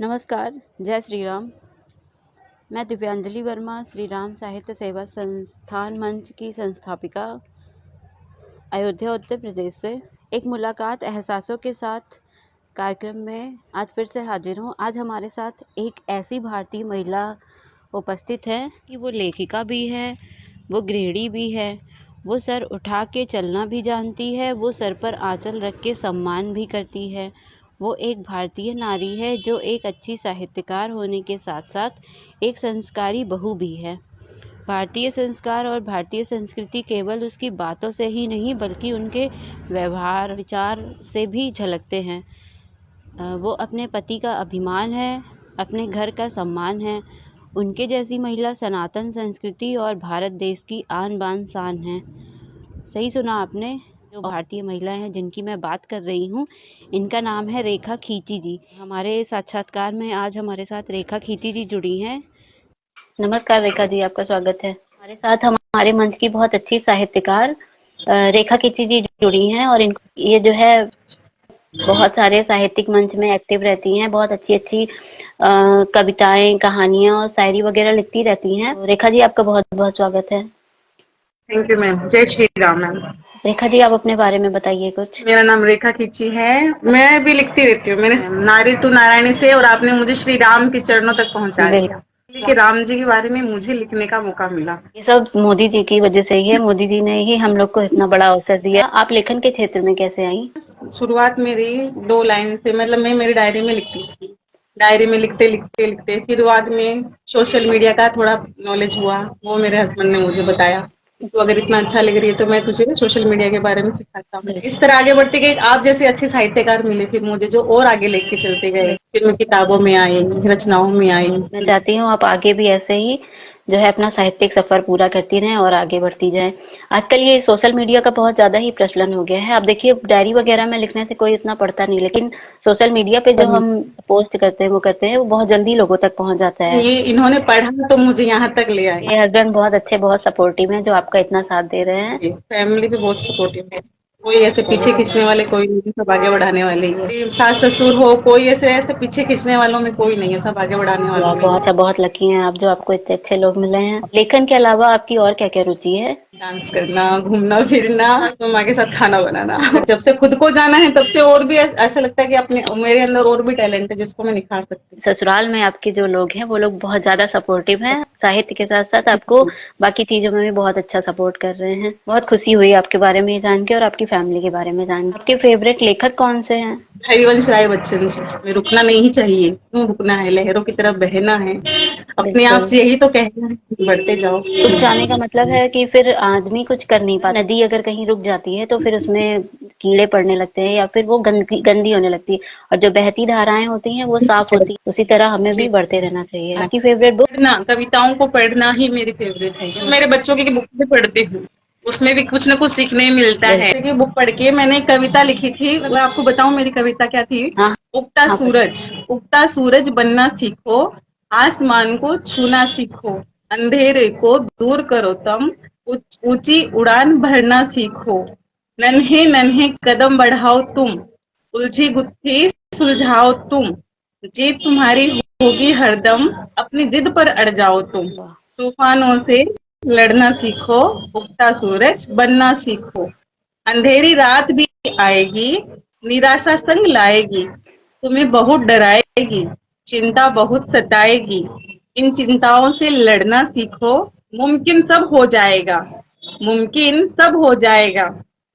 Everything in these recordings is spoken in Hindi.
नमस्कार, जय श्री राम। मैं दिव्यांजलि वर्मा श्री राम साहित्य सेवा संस्थान मंच की संस्थापिका, अयोध्या उत्तर प्रदेश से एक मुलाकात एहसासों के साथ कार्यक्रम में आज फिर से हाजिर हूँ। आज हमारे साथ एक ऐसी भारतीय महिला उपस्थित है कि वो लेखिका भी है, वो गृहिणी भी है, वो सर उठा के चलना भी जानती है, वो सर पर आंचल रख के सम्मान भी करती है। वो एक भारतीय नारी है जो एक अच्छी साहित्यकार होने के साथ साथ एक संस्कारी बहू भी है। भारतीय संस्कार और भारतीय संस्कृति केवल उसकी बातों से ही नहीं बल्कि उनके व्यवहार विचार से भी झलकते हैं। वो अपने पति का अभिमान है, अपने घर का सम्मान है। उनके जैसी महिला सनातन संस्कृति और भारत देश की आन बान शान है। सही सुना आपने। जो भारतीय महिलाएं हैं जिनकी मैं बात कर रही हूँ, इनका नाम है रेखा खींची जी। हमारे साक्षात्कार में आज हमारे साथ रेखा खींची जी जुड़ी हैं। नमस्कार रेखा जी, आपका स्वागत है। हमारे साथ हमारे मंच की बहुत अच्छी साहित्यकार रेखा खींची जी जुड़ी हैं और ये जो है बहुत सारे साहित्यिक मंच में एक्टिव रहती हैं। बहुत अच्छी अच्छी कविताएं, कहानियां और शायरी वगैरह लिखती रहती हैं। रेखा जी, आपका बहुत बहुत स्वागत है। Thank you ma'am. जय श्री राम मैम। रेखा जी, आप अपने बारे में बताइए कुछ। मेरा नाम रेखा खींची है। मैं भी लिखती रहती हूँ। मैंने नारी तू नारायणी से और आपने मुझे श्री राम के चरणों तक पहुँचा दिया कि राम जी के बारे में मुझे लिखने का मौका मिला। ये सब मोदी जी की वजह से ही है। मोदी जी ने ही हम लोग को इतना बड़ा अवसर दिया। आप लेखन के क्षेत्र में कैसे आई? शुरुआत मेरी 2 लाइन से, मतलब मैं मेरी डायरी में लिखती थी। डायरी में लिखते लिखते लिखते फिर बाद में सोशल मीडिया का थोड़ा नॉलेज हुआ। वो मेरे हस्बैंड ने मुझे बताया तो अगर इतना अच्छा लग रही है तो मैं तुझे सोशल मीडिया के बारे में सिखाता हूँ। इस तरह आगे बढ़ती गई। आप जैसे अच्छे साहित्यकार मिले फिर मुझे, जो और आगे लेके चलते गए। फिर मैं किताबों में आई, रचनाओं में आई। मैं चाहती हूँ आप आगे भी ऐसे ही जो है अपना साहित्यिक सफर पूरा करती रहें और आगे बढ़ती जाएं। आजकल ये सोशल मीडिया का बहुत ज्यादा ही प्रचलन हो गया है। आप देखिए, डायरी वगैरह में लिखने से कोई इतना पढ़ता नहीं, लेकिन सोशल मीडिया पे जो हम पोस्ट करते हैं वो बहुत जल्दी लोगों तक पहुंच जाता है। ये इन्होंने पढ़ा तो मुझे यहाँ तक ले आए। ये हस्बैंड बहुत अच्छे, बहुत सपोर्टिव हैं जो आपका इतना साथ दे रहे हैं। फैमिली भी बहुत सपोर्टिव है। कोई ऐसे पीछे खींचने वाले कोई नहीं, सब आगे बढ़ाने वाले ही है। सास ससुर हो, कोई ऐसे ऐसे पीछे खींचने वालों में कोई नहीं है, सब आगे बढ़ाने वाले हैं। बहुत लकी हैं आप जो आपको इतने अच्छे लोग मिले हैं। लेखन के अलावा आपकी और क्या क्या रुचि है? डांस करना, घूमना फिरना, माँ के साथ खाना बनाना। जब से खुद को जाना है तब से और भी ऐसा लगता है कि अपने मेरे अंदर और भी टैलेंट है जिसको मैं निखार सकती हूँ। ससुराल में आपके जो लोग हैं वो लोग बहुत ज्यादा सपोर्टिव हैं। साहित्य के साथ साथ आपको बाकी चीजों में भी बहुत अच्छा सपोर्ट कर रहे हैं। बहुत खुशी हुई आपके बारे में जान के और आपकी फैमिली के बारे में जान के। आपके फेवरेट लेखक कौन से हैं? हरिवंश राय बच्चन जी। में रुकना नहीं चाहिए, क्यों रुकना है, लहरों की तरफ बहना है। अपने आप से यही तो कहना है, बढ़ते जाओ। रुक जाने का मतलब है कि फिर आदमी कुछ कर नहीं पाता। नदी अगर कहीं रुक जाती है तो फिर उसमें कीड़े पड़ने लगते हैं या फिर वो गंदी होने लगती है, और जो बहती धाराएं होती हैं वो साफ होती है। उसी तरह हमें भी बढ़ते रहना चाहिए। आपकी फेवरेट बुक? पढ़ना, कविताओं को पढ़ना ही मेरी फेवरेट है। मेरे बच्चों की बुक भी पढ़ती हूँ, उसमें भी कुछ न कुछ सीखने मिलता है। कि बुक पढ़ के मैंने एक कविता लिखी थी। मैं आपको बताऊं मेरी कविता क्या थी? उगता सूरज, उगता सूरज बनना सीखो, आसमान को छूना सीखो, अंधेरे को दूर करो तुम, ऊंची उड़ान भरना सीखो, नन्हे नन्हे कदम बढ़ाओ तुम, उलझी गुत्थी सुलझाओ तुम, जीत तुम्हारी होगी हरदम, अपनी जिद पर अड़ जाओ तुम, तूफानों से लड़ना सीखो, उगता सूरज बनना सीखो, अंधेरी रात भी आएगी, निराशा संग लाएगी, तुम्हें बहुत डराएगी, चिंता बहुत सताएगी, इन चिंताओं से लड़ना सीखो, मुमकिन सब हो जाएगा, मुमकिन सब हो जाएगा,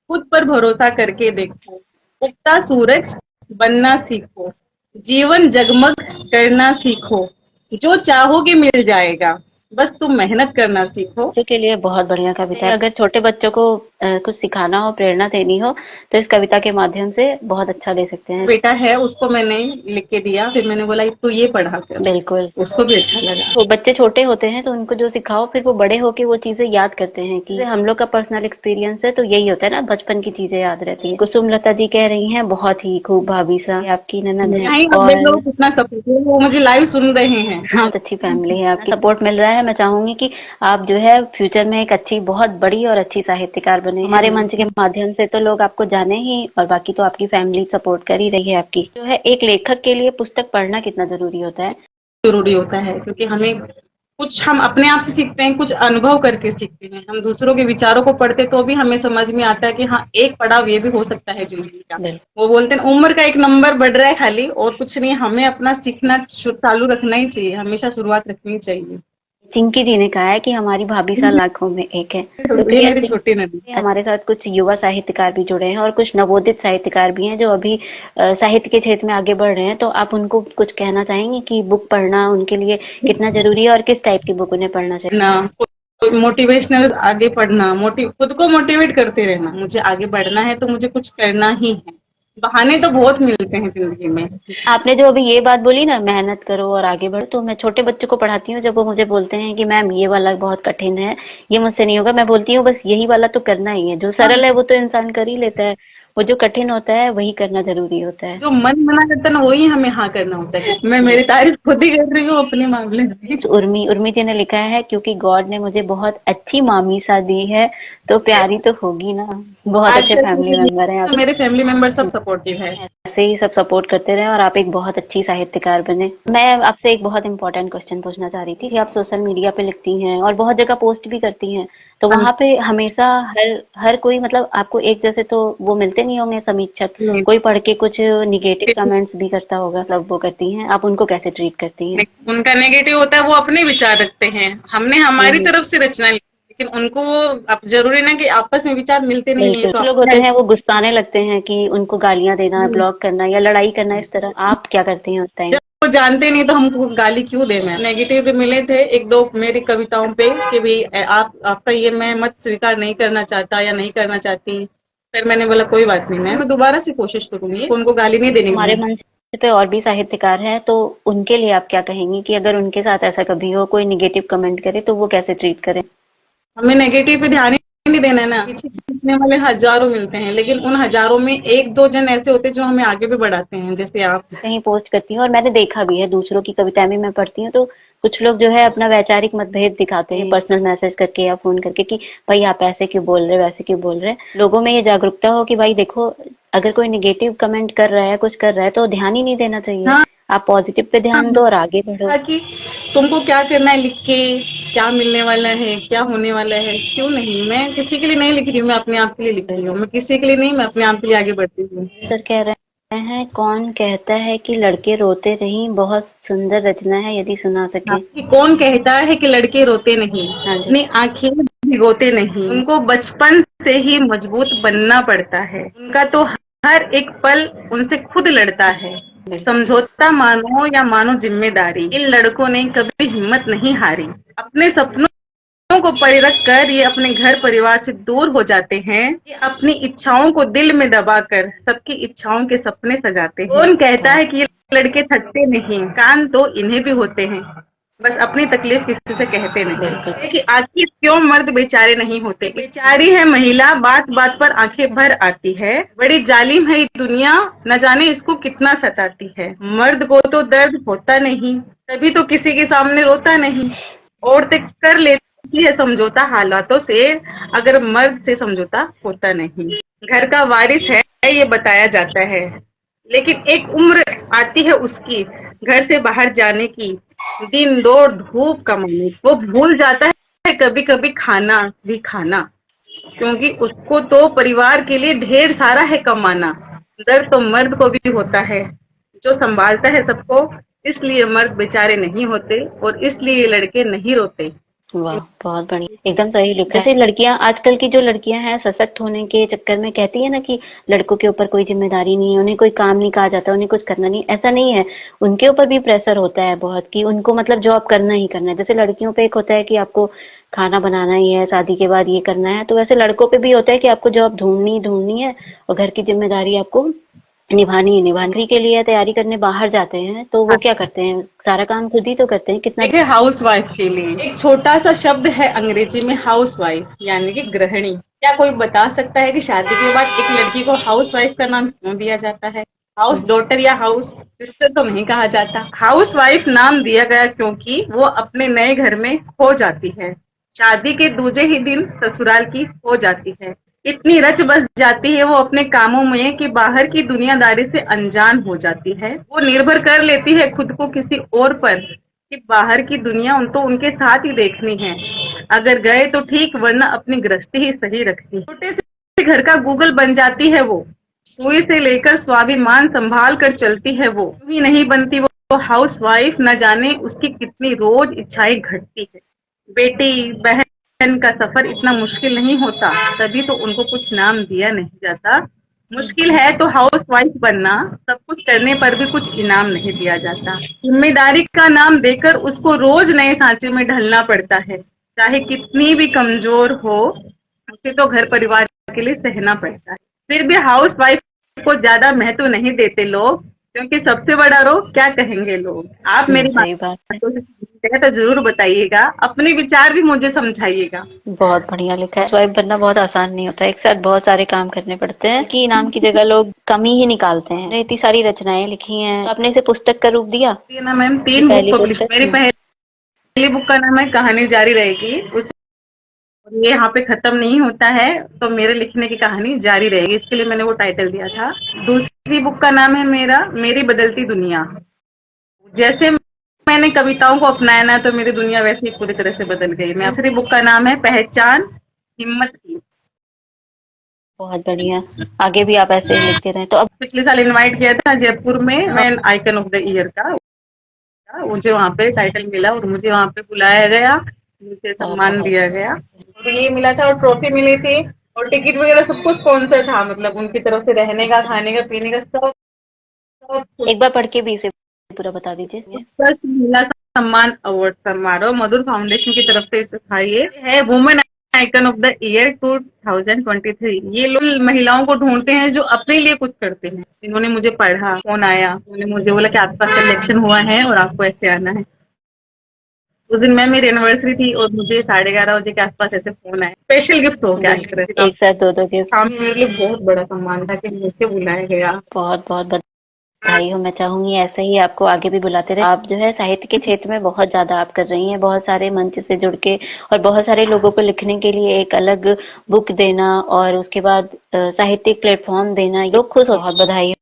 खुद पर भरोसा करके देखो, उगता सूरज बनना सीखो, जीवन जगमग करना सीखो, जो चाहोगे मिल जाएगा, बस तुम मेहनत करना सीखो। बच्चों के लिए बहुत बढ़िया कविता है। अगर छोटे बच्चों को कुछ सिखाना हो, प्रेरणा देनी हो तो इस कविता के माध्यम से बहुत अच्छा दे सकते हैं। बेटा है, उसको मैंने लिख के दिया, फिर मैंने बोला तू ये पढ़ा कर। बिल्कुल, उसको भी अच्छा लगा। तो बच्चे छोटे होते हैं तो उनको जो सिखाओ फिर वो बड़े होके वो चीजें याद करते हैं। कि हम लोग का पर्सनल एक्सपीरियंस है तो यही होता है ना, बचपन की चीजें याद रहती हैं। कुसुम लता जी कह रही हैं बहुत ही खूब भाभी सा, आपकी ननद है और कितना सपोर्ट, वो मुझे लाइव सुन रहे हैं। बहुत अच्छी फैमिली है, आपकी सपोर्ट मिल रहा है। मैं चाहूंगी कि आप जो है फ्यूचर में एक अच्छी, बहुत बड़ी और अच्छी साहित्यकार बने। हमारे मंच के माध्यम से तो लोग आपको जाने ही, और बाकी तो आपकी फैमिली सपोर्ट कर ही रही है आपकी। जो है, एक लेखक के लिए पुस्तक पढ़ना कितना जरूरी होता है? जरूरी होता है, क्योंकि हमें कुछ हम अपने आप से सीखते हैं, कुछ अनुभव करके सीखते हैं। हम दूसरों के विचारों को पढ़ते तो भी हमें समझ में आता है कि हाँ, एक पड़ाव ये भी हो सकता है जिंदगी का। वो बोलते हैं उम्र का एक नंबर बढ़ रहा है खाली, और कुछ नहीं। हमें अपना सीखना चालू रखना ही चाहिए, हमेशा शुरुआत रखनी चाहिए। चिंकी जी ने कहा है कि हमारी भाभी सा लाखों में एक है। तो ये मेरी छोटी नदी। हमारे साथ कुछ युवा साहित्यकार भी जुड़े हैं और कुछ नवोदित साहित्यकार भी हैं जो अभी साहित्य के क्षेत्र में आगे बढ़ रहे हैं। तो आप उनको कुछ कहना चाहेंगे कि बुक पढ़ना उनके लिए कितना जरूरी है और किस टाइप की बुक उन्हें पढ़ना चाहिए? ना, मोटिवेशनल आगे पढ़ना, खुद को मोटिवेट करते रहना। मुझे आगे बढ़ना है तो मुझे कुछ करना ही है। बहाने तो बहुत मिलते हैं जिंदगी में। आपने जो अभी ये बात बोली ना, मेहनत करो और आगे बढ़ो, तो मैं छोटे बच्चों को पढ़ाती हूँ। जब वो मुझे बोलते हैं कि मैम ये वाला बहुत कठिन है, ये मुझसे नहीं होगा, मैं बोलती हूँ बस यही वाला तो करना ही है। जो सरल है वो तो इंसान कर ही लेता है, वो जो कठिन होता है वही करना जरूरी होता है। जो मन मना करता है ना, वही हमें हाँ करना होता है। मैं मेरी तारीफ खुद ही कर रही हूँ अपने मामले में। उर्मी उर्मी जी ने लिखा है, क्योंकि गॉड ने मुझे बहुत अच्छी मामी सा दी है, तो प्यारी तो होगी ना। बहुत अच्छे फैमिली मेंबर हैं आप। मेरे फैमिली मेंबर सब सपोर्टिव है। ऐसे ही सब सपोर्ट करते रहे और आप एक बहुत अच्छी साहित्यकार बने। मैं आपसे एक बहुत इंपॉर्टेंट क्वेश्चन पूछना चाह रही थी कि आप सोशल मीडिया पे लिखती हैं और बहुत जगह पोस्ट भी करती हैं, तो वहां पे हमेशा हर हर कोई, मतलब आपको एक जैसे तो वो मिलते नहीं होंगे समीक्षक, कोई पढ़ के कुछ निगेटिव कमेंट्स भी करता होगा, मतलब वो करती हैं, आप उनको कैसे ट्रीट करती हैं? उनका नेगेटिव होता है, वो अपने विचार रखते हैं, हमने हमारी तरफ से रचना लिखी, लेकिन उनको वो अब जरूरी ना कि आपस में विचार मिलते नहीं है। कुछ लोग होते हैं वो गुस्साने लगते हैं कि उनको गालियां देना, ब्लॉक करना या लड़ाई करना, इस तरह आप क्या करती हैं उस टाइम? वो जानते नहीं तो हमको गाली क्यों दे। मैं नेगेटिव भी मिले थे एक दो मेरी कविताओं पे कि भाई आपका ये मैं मत स्वीकार नहीं करना चाहता या नहीं करना चाहती। फिर मैंने बोला कोई बात नहीं, मैं दोबारा से कोशिश करूंगी, उनको गाली नहीं देनी। हमारे मंच पे और भी साहित्यकार हैं, तो उनके लिए आप क्या कहेंगी कि अगर उनके साथ ऐसा कभी हो, कोई निगेटिव कमेंट करे तो वो कैसे ट्रीट करें? हमें नेगेटिव पे ध्यान ही नहीं देना है ना। पीछे खींचने वाले हजारों मिलते हैं, लेकिन उन हजारों में एक दो जन ऐसे होते हैं जो हमें आगे भी बढ़ाते हैं, जैसे आप। कहीं पोस्ट करती हूँ और मैंने देखा भी है, दूसरों की कविताएं भी मैं पढ़ती हूँ, तो कुछ लोग जो है अपना वैचारिक मतभेद दिखाते हैं पर्सनल मैसेज करके या फोन करके कि भाई आप ऐसे क्यों बोल रहे, वैसे क्यों बोल रहे। लोगों में ये जागरूकता हो कि भाई देखो, अगर कोई निगेटिव कमेंट कर रहा है, कुछ कर रहा है, तो ध्यान ही नहीं देना चाहिए। हाँ, आप पॉजिटिव पे ध्यान दो और आगे बढ़ो। कि तुमको क्या करना है लिख के, क्या मिलने वाला है, क्या होने वाला है, क्यों नहीं। मैं किसी के लिए नहीं लिख रही हूँ, मैं अपने आप के लिए लिख रही हूँ। मैं किसी के लिए नहीं, मैं अपने आप के लिए आगे बढ़ती हूँ। सर कह रहे हैं, कौन कहता है कि लड़के रोते नहीं, बहुत सुंदर रचना है, यदि सुना सके। कि कौन कहता है कि लड़के रोते नहीं, अपनी आंखें भिगोते नहीं। उनको बचपन से ही मजबूत बनना पड़ता है। उनका तो हर एक पल उनसे खुद लड़ता है। समझौता मानो या मानो जिम्मेदारी, इन लड़कों ने कभी हिम्मत नहीं हारी। अपने सपनों को परिरख कर ये अपने घर परिवार से दूर हो जाते हैं। ये अपनी इच्छाओं को दिल में दबाकर सबकी इच्छाओं के सपने सजाते हैं। कौन कहता है कि ये लड़के थकते नहीं, कान तो इन्हें भी होते हैं, बस अपनी तकलीफ किसी से कहते नहीं। कि आखिर क्यों मर्द बेचारे नहीं होते। बेचारी है महिला, बात बात पर आंखें भर आती है। बड़ी जालिम है ये दुनिया, न जाने इसको कितना सताती है। मर्द को तो दर्द होता नहीं, तभी तो किसी के सामने रोता नहीं। औरतें कर लेती है समझौता हालातों से, अगर मर्द से समझौता होता नहीं। घर का वारिस है ये बताया जाता है, लेकिन एक उम्र आती है उसकी घर से बाहर जाने की, दिन दौड़ धूप कमाने। वो भूल जाता है कभी कभी खाना भी खाना, क्योंकि उसको तो परिवार के लिए ढेर सारा है कमाना। दर्द तो मर्द को भी होता है जो संभालता है सबको, इसलिए मर्द बेचारे नहीं होते और इसलिए लड़के नहीं रोते। वाह, बहुत बढ़िया, एकदम सही लिखा है। जैसे लड़कियां, आजकल की जो लड़कियां हैं, सशक्त होने के चक्कर में कहती है ना कि लड़कों के ऊपर कोई जिम्मेदारी नहीं है, उन्हें कोई काम नहीं कहा जाता, उन्हें कुछ करना नहीं। ऐसा नहीं है, उनके ऊपर भी प्रेशर होता है बहुत कि उनको मतलब जॉब करना ही करना है। जैसे लड़कियों पे एक होता है कि आपको खाना बनाना ही है, शादी के बाद ये करना है, तो वैसे लड़कों पे भी होता है कि आपको जॉब ढूंढनी है और घर की जिम्मेदारी आपको निभानी है। निभाने के लिए तैयारी करने बाहर जाते हैं, तो वो क्या करते हैं, सारा काम खुद ही तो करते हैं। कितना देखिए, हाउस वाइफ के लिए एक छोटा सा शब्द है अंग्रेजी में, हाउस वाइफ यानी कि गृहिणी। क्या कोई बता सकता है कि शादी के बाद एक लड़की को हाउस वाइफ का नाम क्यों दिया जाता है? हाउस डॉटर या हाउस सिस्टर तो नहीं कहा जाता। हाउस वाइफ नाम दिया गया क्योंकि वो अपने नए घर में खो जाती है, शादी के दूसरे ही दिन ससुराल की हो जाती है। इतनी रच बस जाती है वो अपने कामों में कि बाहर की दुनियादारी से अनजान हो जाती है। वो निर्भर कर लेती है खुद को किसी और पर कि बाहर की दुनिया तो उनके साथ ही देखनी है। अगर गए तो ठीक, वरना अपनी गृहस्थी ही सही रखती है। छोटे से घर का गूगल बन जाती है वो। सुई से लेकर स्वाभिमान संभाल कर चलती है वो। यूं ही नहीं बनती वो हाउस वाइफ, न जाने उसकी कितनी रोज इच्छाएं घटती है। बेटी बहन का सफर इतना मुश्किल नहीं होता, तभी तो उनको कुछ नाम दिया नहीं जाता। मुश्किल है तो हाउस वाइफ बनना, सब कुछ करने पर भी कुछ इनाम नहीं दिया जाता। जिम्मेदारी का नाम देकर उसको रोज नए सांचे में ढलना पड़ता है। चाहे कितनी भी कमजोर हो, उसे तो घर परिवार के लिए सहना पड़ता है। फिर भी हाउस वाइफ को ज्यादा महत्व नहीं देते लोग, क्योंकि सबसे बड़ा रोग क्या कहेंगे लोग। आप मेरी सही बात है। बातों से सहमत हैं तो जरूर बताइएगा, अपने विचार भी मुझे समझाइएगा। बहुत बढ़िया लिखा है। स्वाइप बनना बहुत आसान नहीं होता, एक साथ बहुत सारे काम करने पड़ते हैं कि नाम की जगह लोग कमी ही निकालते हैं। इतनी सारी रचनाएं लिखी हैं, आपने इसे पुस्तक का रूप दिया? ये ना मैम 3 बुक पहली पब्लिश, पुस्तक। मेरी पहली बुक का नाम है कहानी जारी रहेगी। ये यहाँ पे खत्म नहीं होता है, तो मेरे लिखने की कहानी जारी रहेगी, इसके लिए मैंने वो टाइटल दिया था। दूसरी बुक का नाम है मेरा मेरी बदलती दुनिया। जैसे मैंने कविताओं को अपनाया ना, तो मेरी दुनिया वैसे ही पूरी तरह से बदल गई। मैं दूसरी बुक का नाम है पहचान हिम्मत की। बहुत बढ़िया, आगे भी आप ऐसे ही लिखते रहें। तो अब पिछले साल इनवाइट किया था जयपुर में, मैं आइकन ऑफ द ईयर का, मुझे वहाँ पे टाइटल मिला और मुझे वहाँ पे बुलाया गया, मुझे सम्मान दिया गया। तो ये मिला था और ट्रॉफी मिली थी और टिकट वगैरह सब कुछ स्पॉन्सर था, मतलब उनकी तरफ से रहने का, खाने का, पीने का सब सब एक बार पढ़ के भी इसे पूरा बता दीजिए। उत्कृष्ट महिला सम्मान अवार्ड समारोह मधुर फाउंडेशन की तरफ से था। ये है women icon of the year 2023। ये लोग महिलाओं को ढूंढते हैं जो अपने लिए कुछ करते हैं। इन्होंने मुझे पढ़ा, फोन आया, उन्होंने मुझे बोला कि आपका सिलेक्शन हुआ है और आपको ऐसे आना है। उस दिन मैं मेरी एनिवर्सरी थी और मुझे 11:30 बजे के आसपास ऐसे फोन आया, स्पेशल गिफ्ट हो क्या एक साथ दो के सामने। मेरे लिए बहुत बड़ा सम्मान था कि मुझे बुलाया गया। बहुत बहुत बधाई हो। मैं चाहूंगी ऐसे ही आपको आगे भी बुलाते रहे। आप जो है साहित्य के क्षेत्र में बहुत ज्यादा आप कर रही हैं, बहुत सारे मंच से जुड़ के, और बहुत सारे लोगों को लिखने के लिए एक अलग बुक देना और उसके बाद साहित्यिक प्लेटफॉर्म देना, लोग खुश हो। बहुत बधाई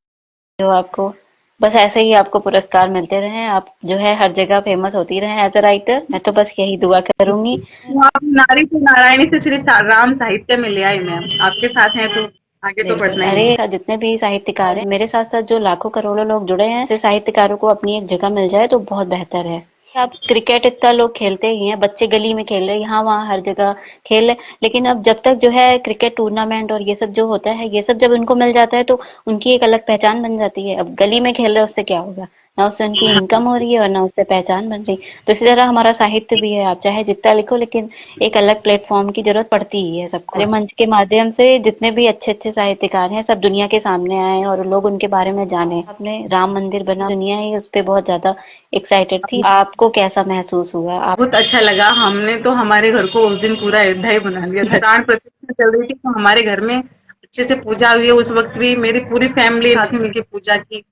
हो आपको। बस ऐसे ही आपको पुरस्कार मिलते रहे, आप जो है हर जगह फेमस होती रहे एज अ राइटर। मैं तो बस यही दुआ करूंगी। आप नारी से नारायणी से श्री राम साहित्य में ले आई मैम, आपके साथ हैं तो आगे तो बढ़ना ही है। अरे जितने भी साहित्यकार हैं मेरे साथ साथ, जो लाखों करोड़ों लोग जुड़े हैं, ऐसे साहित्यकारों को अपनी एक जगह मिल जाए तो बहुत बेहतर है। अब क्रिकेट इतना लोग खेलते ही हैं, बच्चे गली में खेल रहे हैं, यहाँ वहाँ हर जगह खेल रहे, लेकिन अब जब तक जो है क्रिकेट टूर्नामेंट और ये सब जो होता है, ये सब जब उनको मिल जाता है तो उनकी एक अलग पहचान बन जाती है। अब गली में खेल रहे उससे क्या होगा, ना उससे उनकी इनकम हो रही है और ना उससे पहचान बन रही। तो इसी तरह हमारा साहित्य भी है, आप चाहे जितना लिखो, लेकिन एक अलग प्लेटफॉर्म की जरूरत पड़ती ही है सबको। हमारे मंच के माध्यम से जितने भी अच्छे अच्छे साहित्यकार हैं सब दुनिया के सामने आए और लोग उनके बारे में जाने। अपने राम मंदिर बना, दुनिया ही उस पर बहुत ज्यादा एक्साइटेड थी। आपको कैसा महसूस हुआ? आप बहुत अच्छा लगा। हमने तो हमारे घर को उस दिन पूरा अयोध्या ही बना लिया था। प्राण प्रतिष्ठा चल रही थी तो हमारे घर में अच्छे से पूजा हुई है। उस वक्त भी मेरी पूरी फैमिली साथ में मिलकर पूजा की।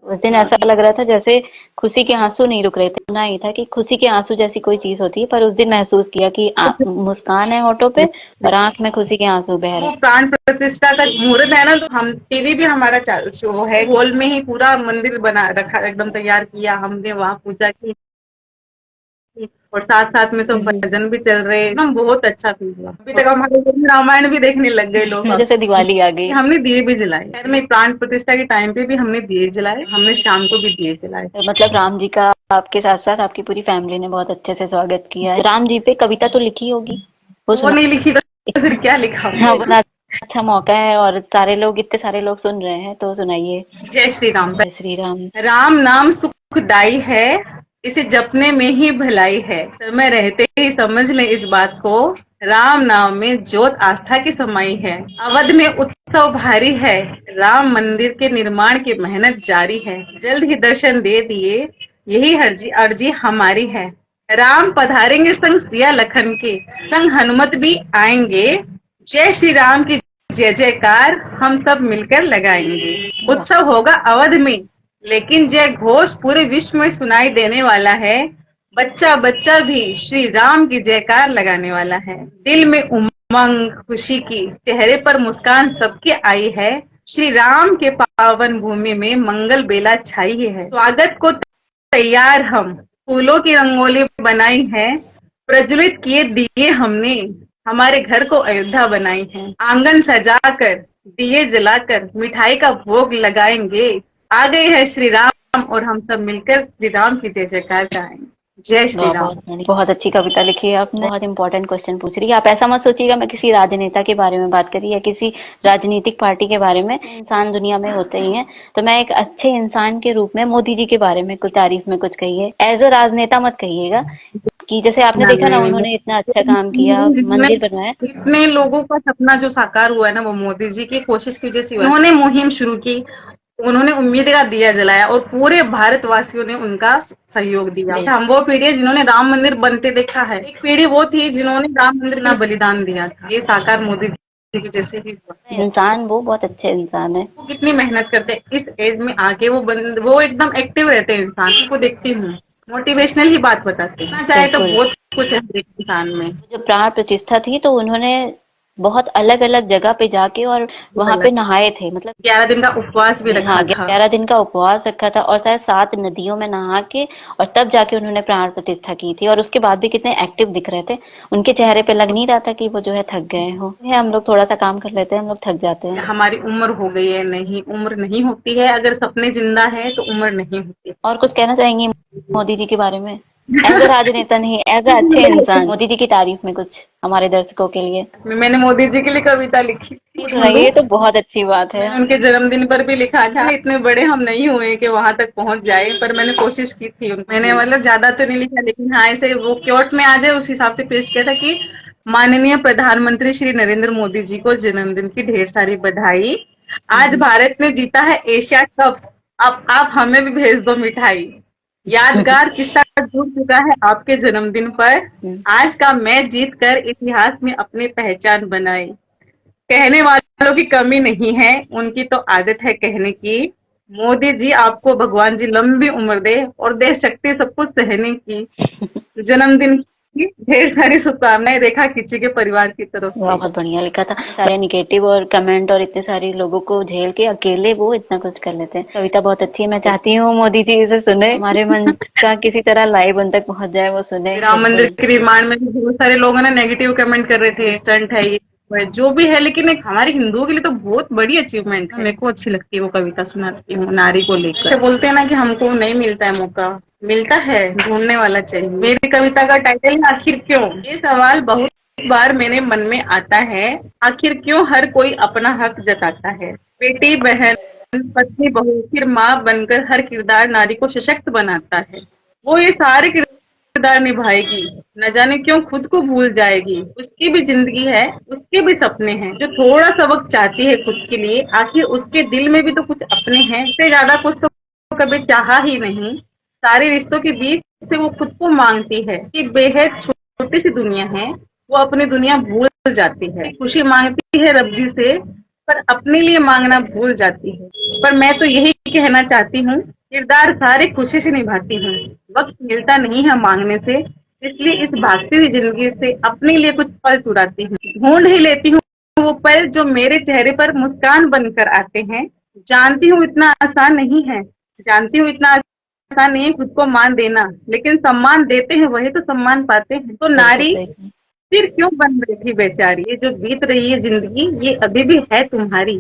उस दिन ऐसा लग रहा था जैसे खुशी के आंसू नहीं रुक रहे थे। सुना ही था कि खुशी के आंसू जैसी कोई चीज होती है, पर उस दिन महसूस किया कि मुस्कान है होठों पे और आंख में खुशी के आंसू बह रहे। प्राण प्रतिष्ठा का मुहूर्त है ना, तो हम टीवी भी हमारा शो है, हॉल में ही पूरा मंदिर बना रखा, एकदम तैयार किया हमने, वहाँ पूजा की और साथ साथ में तो भजन भी चल रहे, एकदम बहुत अच्छा फील हुआ। अभी तक हमारे घर में रामायण भी देखने लग गए लोग। जैसे दिवाली आ गई। हमने दिए भी जलाए, खैर में प्राण प्रतिष्ठा के टाइम पे भी हमने दिए जलाए, हमने शाम को भी दिए जलाए। मतलब राम जी का आपके साथ साथ आपकी पूरी फैमिली ने बहुत अच्छे से स्वागत किया है। राम जी पे कविता तो लिखी होगी, वो नहीं लिखी तो फिर क्या लिखा? हाँ, बड़ा अच्छा मौका है और सारे लोग, इतने सारे लोग सुन रहे हैं, तो सुनाइए। जय श्री राम। जय श्री राम। राम नाम सुखदाई है, इसे जपने में ही भलाई है। समय रहते ही समझ लें इस बात को, राम नाम में ज्योत आस्था की समाई है। अवध में उत्सव भारी है, राम मंदिर के निर्माण की मेहनत जारी है। जल्द ही दर्शन दे दिए, यही अर्जी हमारी है। राम पधारेंगे संग सिया लखन के, संग हनुमत भी आएंगे। जय श्री राम की जय जयकार हम सब मिलकर लगाएंगे। उत्सव होगा अवध में, लेकिन जय घोष पूरे विश्व में सुनाई देने वाला है। बच्चा बच्चा भी श्री राम की जयकार लगाने वाला है। दिल में उमंग उमंग खुशी की, चेहरे पर मुस्कान सबके आई है। श्री राम के पावन भूमि में मंगल बेला छाई है। स्वागत को तैयार हम फूलों की रंगोली बनाई है। प्रज्वलित किए दिए हमने, हमारे घर को अयोध्या बनाई है। आंगन सजाकर दिए जलाकर मिठाई का भोग लगाएंगे। आ गए हैं श्री राम और हम सब मिलकर श्री राम की जय जयकार गाएंगे। जय श्री राम। बहुत अच्छी कविता लिखी है आपने। बहुत इंपॉर्टेंट क्वेश्चन पूछ रही है। आप ऐसा मत सोचिएगा मैं किसी राजनेता के बारे में बात कर रही या किसी राजनीतिक पार्टी के बारे में। इंसान दुनिया में होते ही हैं, तो मैं एक अच्छे इंसान के रूप में मोदी जी के बारे में कुछ तारीफ में कुछ कहिए। एज अ राजनेता मत कहिएगा कि जैसे आपने देखा ना, उन्होंने इतना अच्छा काम किया, मंदिर बनवाया। इतने लोगों का सपना जो साकार हुआ है ना, वो मोदी जी की कोशिश की वजह से। उन्होंने मुहिम शुरू की, उन्होंने उम्मीद का दिया जलाया और पूरे भारतवासियों ने उनका सहयोग दिया। हम वो पीढ़ी है जिन्होंने राम मंदिर बनते देखा है। एक पीढ़ी वो थी जिन्होंने राम मंदिर का बलिदान दिया था। ये साकार मोदी जी की जैसे ही हुआ। इंसान वो बहुत अच्छे इंसान है। वो कितनी मेहनत करते हैं इस एज में आके, वो एकदम एक्टिव रहते हैं। इंसान को देखती हूँ, मोटिवेशनल ही बात बताते हैं। चाहे तो बहुत कुछ है इंसान में। जो प्राण प्रतिष्ठा थी तो उन्होंने बहुत अलग अलग जगह पे जाके और वहां पे नहाए थे। मतलब 11 दिन का उपवास भी रखा था। 11 दिन का उपवास रखा था और शायद 7 नदियों में नहा के और तब जाके उन्होंने प्राण प्रतिष्ठा की थी। और उसके बाद भी कितने एक्टिव दिख रहे थे। उनके चेहरे पे लग नहीं रहा था कि वो जो है थक गए हो। हम लोग थोड़ा सा काम कर लेते हैं, हम लोग थक जाते हैं। हमारी उम्र हो गई है, नहीं उम्र नहीं होती है। अगर सपने जिंदा है तो उम्र नहीं होती। और कुछ कहना चाहेंगी मोदी जी के बारे में? एज अ राजनेता नहीं, एज अ अच्छे इंसान। मोदी जी की तारीफ में कुछ हमारे दर्शकों के लिए। मैंने मोदी जी के लिए कविता लिखी थी। सुनाइए, तो बहुत अच्छी बात है। उनके जन्मदिन पर भी लिखा था। इतने बड़े हम नहीं हुए कि वहां तक पहुंच जाए, पर मैंने कोशिश की थी। मैंने मतलब ज्यादा तो नहीं लिखा, लेकिन हाँ ऐसे वो क्योट में आ जाए उस हिसाब से पेश किया था कि माननीय प्रधानमंत्री श्री नरेंद्र मोदी जी को जन्मदिन की ढेर सारी बधाई। आज भारत ने जीता है एशिया कप, अब आप हमें भी भेज दो मिठाई। यादगार किस्सा जुड़ चुका है आपके जन्मदिन पर। आज का मैच जीत कर इतिहास में अपनी पहचान बनाई। कहने वालों की कमी नहीं है, उनकी तो आदत है कहने की। मोदी जी आपको भगवान जी लंबी उम्र दे और दे शक्ति सब कुछ सहने की। जन्मदिन की ढेर सारी शुभकामनाएं रेखा खिच्ची के परिवार की तरफ से। बहुत बढ़िया लिखा था। सारे निगेटिव और कमेंट और इतने सारे लोगों को झेल के अकेले वो इतना कुछ कर लेते हैं। कविता बहुत अच्छी है। मैं चाहती हूँ मोदी जी इसे सुने, हमारे मन का किसी तरह लाइव उन तक पहुंच जाए, वो सुने। राम मंदिर के निर्माण में बहुत सारे लोगों ने नेगेटिव कमेंट कर रहे थे, स्टंट है ये जो भी है, लेकिन एक हमारे हिंदुओं के लिए तो बहुत बड़ी अचीवमेंट है। मेरे को अच्छी लगती है वो कविता, सुनाती हूँ नारी को लेकर। अच्छा बोलते हैं ना कि हमको नहीं मिलता है मौका, मिलता है, ढूंढने वाला चाहिए। मेरी कविता का टाइटल है आखिर क्यों। ये सवाल बहुत बार मेरे मन में आता है, आखिर क्यों हर कोई अपना हक जताता है। बेटी बहन पत्नी बहू फिर माँ बनकर हर किरदार नारी को सशक्त बनाता है। वो ये सारे किरदार निभाएगी, न जाने क्यों खुद को भूल जाएगी। उसकी भी जिंदगी है, उसके भी सपने हैं। जो थोड़ा सा वक्त चाहती है खुद के लिए, आखिर उसके दिल में भी तो कुछ अपने हैं। इससे ज्यादा कुछ तो कभी चाहा ही नहीं। सारे रिश्तों के बीच से वो खुद को मांगती है कि बेहद छोटी सी दुनिया है, वो अपनी दुनिया भूल जाती है। खुशी मांगती है रब जी से, पर अपने लिए मांगना भूल जाती है। पर मैं तो यही कहना चाहती हूँ, किरदार सारे खुशी से निभाती हूँ, वक्त मिलता नहीं है मांगने से। इसलिए इस भागती हुई जिंदगी से अपने लिए कुछ पल चुराती हूँ। ढूंढ ही लेती हूँ वो पल जो मेरे चेहरे पर मुस्कान बनकर आते हैं। जानती हूँ इतना आसान नहीं है, जानती हूँ इतना आसान नहीं है खुद को मान देना, लेकिन सम्मान देते हैं वही तो सम्मान पाते हैं। तो नारी फिर क्यों बन रही थी बेचारी। ये जो बीत रही है जिंदगी, ये अभी भी है तुम्हारी।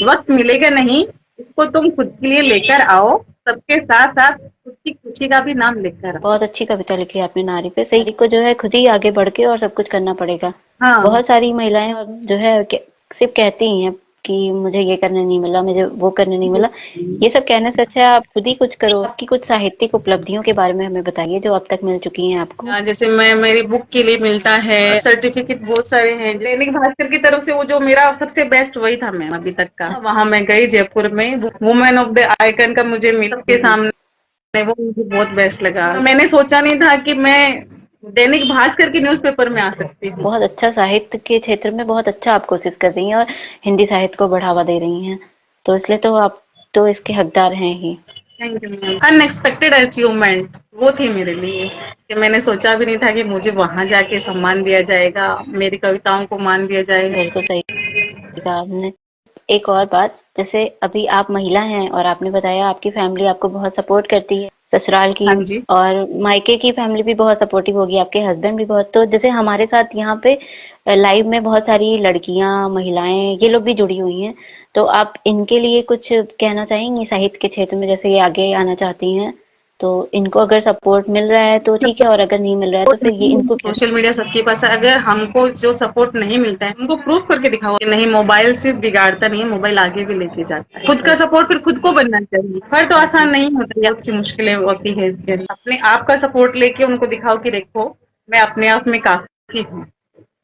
वक्त मिलेगा नहीं, इसको तुम खुद के लिए लेकर आओ। सबके साथ साथ खुद की खुशी का भी नाम लेकर आओ। बहुत अच्छी कविता लिखी आपने नारी पे। सही को जो है खुद ही आगे बढ़ के और सब कुछ करना पड़ेगा। हाँ। बहुत सारी महिलाएं जो है सिर्फ कहती ही हैं कि मुझे ये करने नहीं मिला, मुझे वो करने नहीं मिला। ये सब कहने से अच्छा आप खुद ही कुछ करो। आपकी कुछ साहित्यिक उपलब्धियों के बारे में हमें बताइए जो अब तक मिल चुकी हैं आपको। जैसे मैं मेरी बुक के लिए मिलता है सर्टिफिकेट, बहुत सारे हैं। दैनिक भास्कर की तरफ से वो जो मेरा सबसे बेस्ट वही था मैम अभी तक का। वहाँ मैं गई जयपुर में, वुमेन ऑफ द आइकन का मुझे सबके सामने, वो मुझे बहुत बेस्ट लगा। मैंने सोचा नहीं था कि मैं दैनिक भास्कर की न्यूज़पेपर में आ सकती हूँ। बहुत अच्छा साहित्य के क्षेत्र में बहुत अच्छा आप कोशिश कर रही हैं और हिंदी साहित्य को बढ़ावा दे रही हैं, तो इसलिए तो आप तो इसके हकदार हैं ही। Thank you ma'am. Unexpected achievement वो थी मेरे लिए कि मैंने सोचा भी नहीं था कि मुझे वहां जाके सम्मान दिया जाएगा, मेरी कविताओं को मान दिया जाएगा। बिल्कुल सही कहा आपने। एक और बात, जैसे अभी आप महिला हैं और आपने बताया आपकी फैमिली आपको बहुत सपोर्ट करती है, ससुराल की हाँ जी। और मायके की फैमिली भी बहुत सपोर्टिव होगी, आपके हस्बैंड भी बहुत। तो जैसे हमारे साथ यहाँ पे लाइव में बहुत सारी लड़कियां, महिलाएं, ये लोग भी जुड़ी हुई हैं, तो आप इनके लिए कुछ कहना चाहेंगी साहित्य के क्षेत्र में, जैसे ये आगे आना चाहती हैं, तो इनको अगर सपोर्ट मिल रहा है तो ठीक है, और अगर नहीं मिल रहा है तो फिर ये इनको क्या। सोशल मीडिया सबके पास है, अगर हमको जो सपोर्ट नहीं मिलता है हमको प्रूफ करके दिखाओ कि नहीं, मोबाइल सिर्फ बिगाड़ता नहीं है, मोबाइल आगे भी लेके जाता है। खुद का सपोर्ट फिर खुद को बनना चाहिए। हर तो आसान नहीं होता, बहुत सी मुश्किलें होती है इसके लिए। अपने आप का सपोर्ट लेके उनको दिखाओ कि देखो मैं अपने आप में काफी हूँ,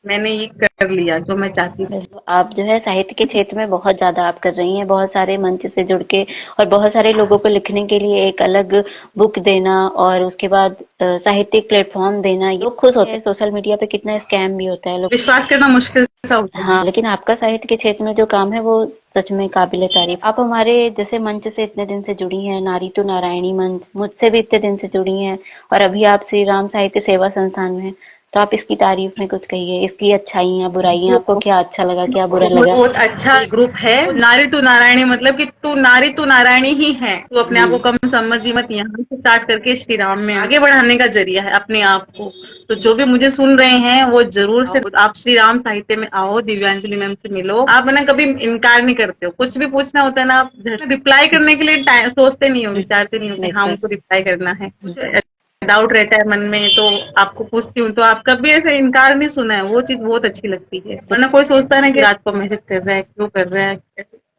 मैंने ये कर लिया जो मैं चाहती थी। आप जो है साहित्य के क्षेत्र में बहुत ज्यादा आप कर रही हैं, बहुत सारे मंच से जुड़ के, और बहुत सारे लोगों को लिखने के लिए एक अलग बुक देना, और उसके बाद साहित्यिक प्लेटफॉर्म देना, ये लोग खुश होते हैं। सोशल मीडिया पे कितना स्कैम भी होता है, लोग विश्वास करना मुश्किल सा होता है। हाँ, लेकिन आपका साहित्य के क्षेत्र में जो काम है वो सच में काबिले तारीफ। आप हमारे जैसे मंच से इतने दिन से जुड़ी हैं, नारी तो नारायणी मंच, मुझसे भी इतने दिन से जुड़ी हैं, और अभी आप श्री राम साहित्य सेवा संस्थान में हैं। तो आप इसकी तारीफ में कुछ कहिए, इसकी अच्छाइयाँ बुराइयाँ, आपको क्या अच्छा लगा, क्या बुरा लगा। बहुत अच्छा ग्रुप है। नारी तू नारायणी मतलब कि तू नारी तू नारायणी ही है। तू अपने आप को कम समझी मत, यहाँ से स्टार्ट करके श्री राम में आगे बढ़ाने का जरिया है अपने आप को। तो जो भी मुझे सुन रहे हैं वो जरूर से आप श्री राम साहित्य में आओ, दिव्यांजलि मैम से मिलो। आप ना कभी इनकार नहीं करते हो, कुछ भी पूछना होता है ना, आप रिप्लाई करने के लिए सोचते नहीं हो, विचारते नहीं हो कि हाँ हमको रिप्लाई करना है। डाउट रहता है मन में तो आपको पूछती हूँ, तो आप कभी ऐसे इनकार नहीं सुना है, वो चीज बहुत अच्छी लगती है। वरना कोई सोचता है ना कि रात को मैसेज कर रहा है, क्यों कर रहा है,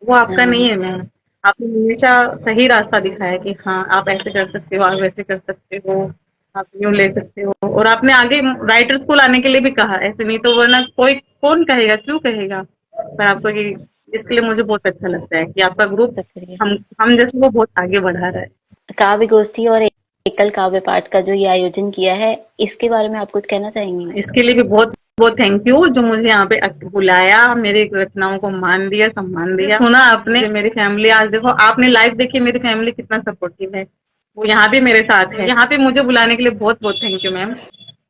वो आपका नहीं है मैम। आपने हमेशा सही रास्ता दिखाया कि हाँ आप ऐसे कर सकते हो, आप वैसे कर सकते हो, आप यूँ ले सकते हो। और आपने आगे राइटर स्कूल आने के लिए भी कहा, ऐसे नहीं तो वरना कोई कौन कहेगा, क्यों कहेगा। पर आपको ये, इसके लिए मुझे बहुत अच्छा लगता है कि आपका ग्रुप हम जैसे वो बहुत आगे बढ़ा रहा है। काव्य गोष्ठी और एकल काव्य पाठ का जो ये आयोजन किया है, इसके बारे में आप कुछ कहना चाहेंगी। इसके लिए भी बहुत बहुत थैंक यू, जो मुझे यहाँ पे बुलाया, मेरी रचनाओं को मान दिया, सम्मान दिया, सुना आपने। मेरी फैमिली आज देखो, आपने लाइव देखी मेरी फैमिली कितना सपोर्टिव है, वो यहाँ भी मेरे साथ है। यहाँ पे मुझे बुलाने के लिए बहुत बहुत थैंक यू मैम।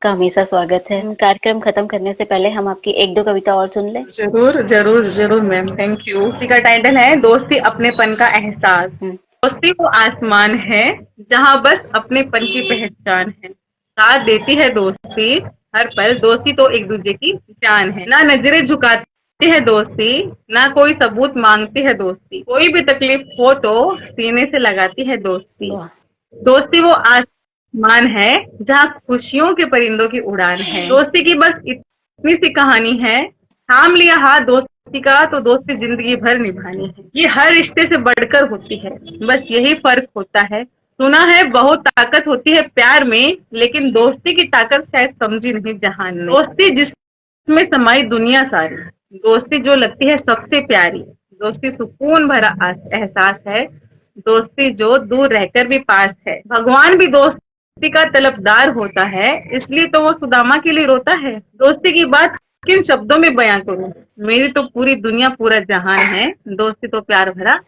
का हमेशा स्वागत है। कार्यक्रम खत्म करने से पहले हम आपकी एक दो कविता और सुन लें। जरूर जरूर जरूर मैम, थैंक यू। इसका टाइटल है दोस्ती अपनेपन का एहसास। दोस्ती वो आसमान है जहाँ बस अपनेपन की पहचान है। साथ देती है दोस्ती हर पल, दोस्ती तो एक दूसरे की जान है। ना नजरें झुकाती है दोस्ती, ना कोई सबूत मांगती है दोस्ती, कोई भी तकलीफ हो तो सीने से लगाती है दोस्ती। दोस्ती वो आसमान है जहाँ खुशियों के परिंदों की उड़ान है। दोस्ती की बस इतनी सी कहानी है, थाम लिया हाथ दोस्ती का तो दोस्ती जिंदगी भर निभानी है। ये हर रिश्ते से बढ़कर होती है, बस यही फर्क होता है। सुना है बहुत ताकत होती है प्यार में, लेकिन दोस्ती की ताकत शायद समझी नहीं जहान में। दोस्ती जिसमें समाई दुनिया सारी, दोस्ती जो लगती है सबसे प्यारी, दोस्ती सुकून भरा एहसास है, दोस्ती जो दूर रहकर भी पास है। भगवान भी दोस्ती का तलबदार होता है, इसलिए तो वो सुदामा के लिए रोता है। दोस्ती की बात किन शब्दों में बयां करूं, मेरी तो पूरी दुनिया पूरा जहान है, दोस्ती तो प्यार भरा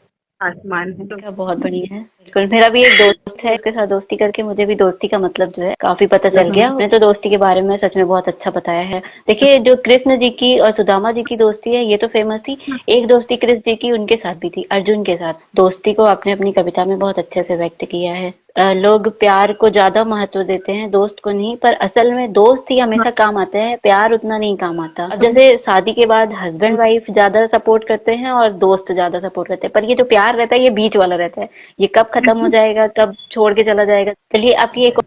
आसमान है। तो बहुत बढ़िया है। बिल्कुल, मेरा भी एक दोस्त है, उसके साथ दोस्ती करके मुझे भी दोस्ती का मतलब जो है काफी पता चल गया। उसने तो दोस्ती के बारे में सच में बहुत अच्छा बताया है। देखिए, जो कृष्ण जी की और सुदामा जी की दोस्ती है ये तो फेमस थी। एक दोस्ती कृष्ण जी की उनके साथ भी थी, अर्जुन के साथ। दोस्ती को आपने अपनी कविता में बहुत अच्छे से व्यक्त किया है। लोग प्यार को ज्यादा महत्व देते हैं, दोस्त को नहीं, पर असल में दोस्त ही हमेशा काम आते हैं, प्यार उतना नहीं काम आता। अब जैसे शादी के बाद हस्बैंड वाइफ ज्यादा सपोर्ट करते हैं और दोस्त ज्यादा सपोर्ट करते हैं, पर ये जो प्यार रहता है ये बीच वाला रहता है, ये कब खत्म हो जाएगा, कब छोड़ के चला जाएगा। चलिए आपकी एक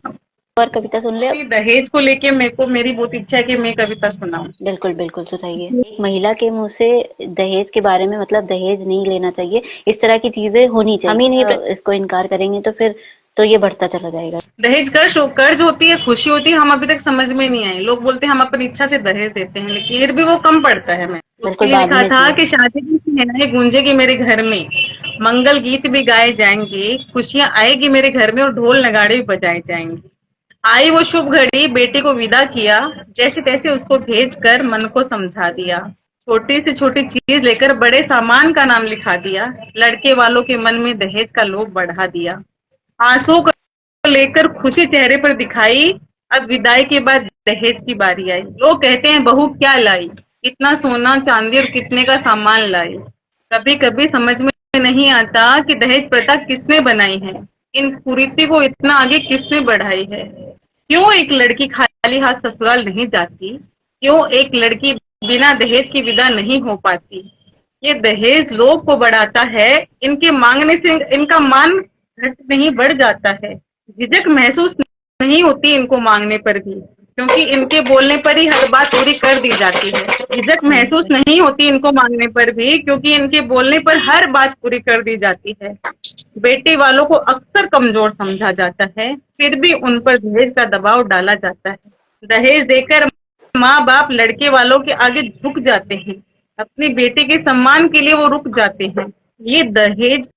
और कविता सुन ले। दहेज को लेके मेरी बहुत इच्छा है कि मैं कविता सुनाऊं। बिल्कुल बिल्कुल सुनाइए। एक महिला के मुंह से दहेज के बारे में, मतलब दहेज नहीं लेना चाहिए, इस तरह की चीजें होनी चाहिए। हम ही नहीं इसको इनकार करेंगे तो फिर तो ये बढ़ता चला जाएगा। दहेज कर्ज होती है, खुशी होती है, हम अभी तक समझ में नहीं आए। लोग बोलते हैं हम अपनी इच्छा से दहेज देते हैं, लेकिन फिर भी वो कम पड़ता है। मैं उसके लिए लिखा था कि शादी की शहनाई गूंजेगी मेरे घर में, मंगल गीत भी गाए जाएंगे, खुशियां आएगी मेरे घर में और ढोल नगाड़े भी बजाए जाएंगे। आई वो शुभ घड़ी, बेटी को विदा किया, जैसे तैसे उसको भेज कर मन को समझा दिया। छोटी से छोटी चीज लेकर बड़े सामान का नाम लिखा दिया, लड़के वालों के मन में दहेज का लोभ बढ़ा दिया। आंसू को लेकर खुशी चेहरे पर दिखाई। अब विदाई के बाद दहेज की बारी आई। लोग कहते हैं बहू क्या लाई, इतना सोना चांदी और कितने का सामान लाई। कभी कभी समझ में नहीं आता कि दहेज प्रथा किसने बनाई है, इन कुरीति को इतना आगे किसने बढ़ाई है। क्यों एक लड़की खाली हाथ ससुराल नहीं जाती, क्यों एक लड़की बिना दहेज की विदा नहीं हो पाती। ये दहेज लोग को बढ़ाता है, इनके मांगने से इनका मान घट नहीं बढ़ जाता है। झिझक महसूस नहीं होती इनको मांगने पर भी, क्योंकि इनके बोलने पर ही हर बात पूरी कर दी जाती है। झिझक महसूस नहीं होती इनको मांगने पर भी, क्योंकि इनके बोलने पर हर बात पूरी कर दी जाती है। बेटे वालों को अक्सर कमजोर समझा जाता है, फिर भी उन पर दहेज का दबाव डाला जाता है। दहेज देकर माँ बाप लड़के वालों के आगे झुक जाते हैं, अपनी बेटे के सम्मान के लिए वो रुक जाते हैं। ये दहेज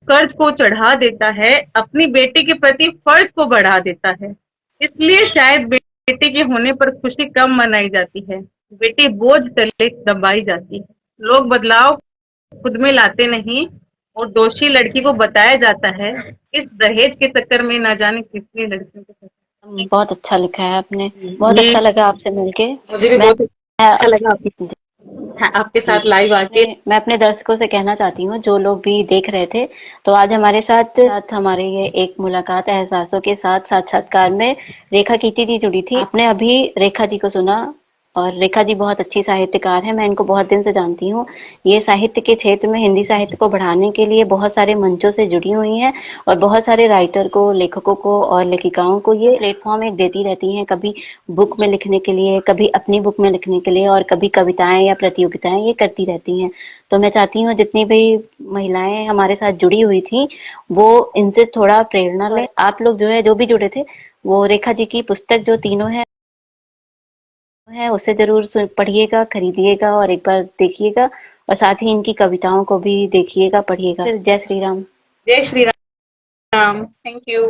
कर्ज को चढ़ा देता है, अपनी बेटे के प्रति फर्ज को बढ़ा देता है। इसलिए शायद बेटे के होने पर खुशी कम मनाई जाती है, बेटी बोझ तले दबाई जाती है। लोग बदलाव खुद में लाते नहीं और दोषी लड़की को बताया जाता है। इस दहेज के चक्कर में ना जाने कितनी लड़कियों को बहुत अच्छा लिखा है आपने, बहुत जी, अच्छा लगा आपसे मिलके। मुझे भी मैं बहुत अच्छा लगा आपके साथ लाइव आके। मैं अपने दर्शकों से कहना चाहती हूँ, जो लोग भी देख रहे थे, तो आज हमारे साथ हमारे ये एक मुलाकात एहसासों के साथ साक्षात्कार में रेखा कीर्ति जी जुड़ी थी। आपने अभी रेखा जी को सुना और रेखा जी बहुत अच्छी साहित्यकार है, मैं इनको बहुत दिन से जानती हूँ। ये साहित्य के क्षेत्र में हिंदी साहित्य को बढ़ाने के लिए बहुत सारे मंचों से जुड़ी हुई हैं और बहुत सारे राइटर को, लेखकों को और लेखिकाओं को ये प्लेटफॉर्म एक देती रहती हैं, कभी बुक में लिखने के लिए, कभी अपनी बुक में लिखने के लिए और कभी कविताएं या प्रतियोगिताएं ये करती रहती हैं। तो मैं चाहती हूँ जितनी भी महिलाएं हमारे साथ जुड़ी हुई थी वो इनसे थोड़ा प्रेरणा लें। आप लोग जो है, जो भी जुड़े थे, वो रेखा जी की पुस्तक जो तीनों है उसे जरूर पढ़िएगा, खरीदिएगा और एक बार देखिएगा और साथ ही इनकी कविताओं को भी देखिएगा, पढ़िएगा। जय श्री राम। जय श्री राम। Thank you.